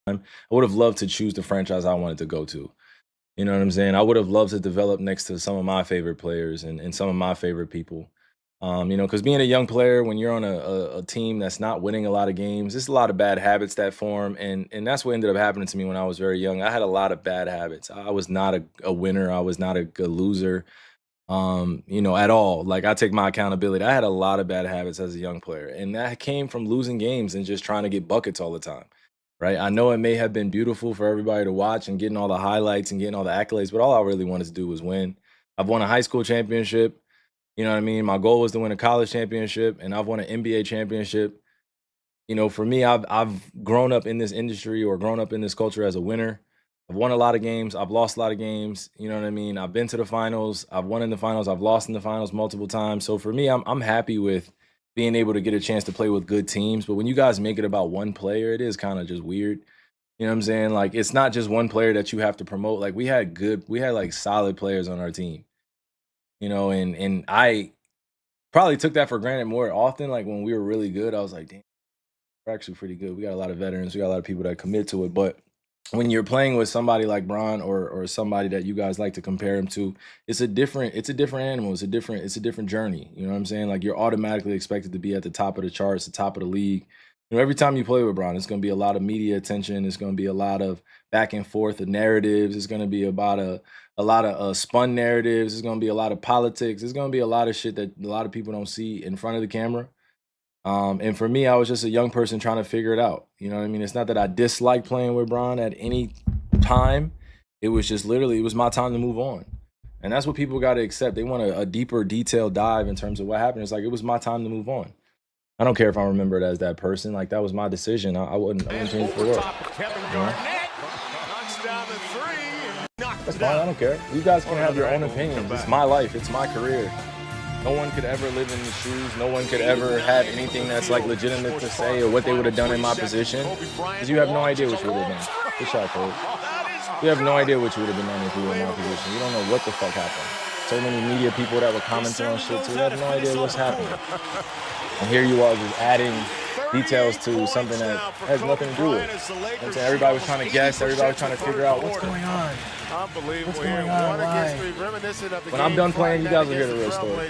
I would have loved to choose the franchise I wanted to go to. You know what I'm saying? I would have loved to develop next to some of my favorite players and some of my favorite people. Because being a young player, when you're on a team that's not winning a lot of games, there's a lot of bad habits that form, and that's what ended up happening to me when I was very young. I had a lot of bad habits. I was not a winner. I was not a good loser. At all. Like I take my accountability. I had a lot of bad habits as a young player, and that came from losing games and just trying to get buckets all the time. Right. I know it may have been beautiful for everybody to watch and getting all the highlights and getting all the accolades, but all I really wanted to do was win. I've won a high school championship. You know what I mean? My goal was to win a college championship, and I've won an NBA championship. For me, I've grown up in this industry or grown up in this culture as a winner. I've won a lot of games. I've lost a lot of games. You know what I mean? I've been to the finals. I've won in the finals. I've lost in the finals multiple times. So for me, I'm happy with being able to get a chance to play with good teams. But when you guys make it about one player, it is kind of just weird. You know what I'm saying? Like it's not just one player that you have to promote. Like we had like solid players on our team. And I probably took that for granted more often. Like when we were really good, I was like, damn, we're actually pretty good. We got a lot of veterans. We got a lot of people that commit to it. But when you're playing with somebody like Bron or somebody that you guys like to compare him to, it's a different animal. It's a different journey. You know what I'm saying? Like you're automatically expected to be at the top of the charts, the top of the league. Every time you play with Bron, it's going to be a lot of media attention. It's going to be a lot of back and forth of narratives. It's going to be about a lot of spun narratives. It's going to be a lot of politics. It's going to be a lot of shit that a lot of people don't see in front of the camera. And for me, I was just a young person trying to figure it out. You know what I mean? It's not that I disliked playing with Bron at any time. It was just literally, it was my time to move on. And that's what people got to accept. They want a deeper, detailed dive in terms of what happened. It's like, it was my time to move on. I don't care if I'm remembered as that person. Like, that was my decision. I wouldn't change it for the world. You know? That's fine. I don't care. You guys can have your own opinions. It's my life. It's my career. No one could ever live in the shoes. No one could ever have anything that's like legitimate to say or what they would have done in my position. Because you have no idea what you would have done. Good shot, coach. You have no idea what you would have been done if you were in my position. You don't know what the fuck happened. So many media people that were commenting on shit too. You have no idea what's happening. And here you are just adding details to something that has nothing to do with it. You know what I'm saying? Everybody was trying to guess. Everybody was trying to figure out what's going on. What's going on? Why? When I'm done playing, you guys will hear the real story.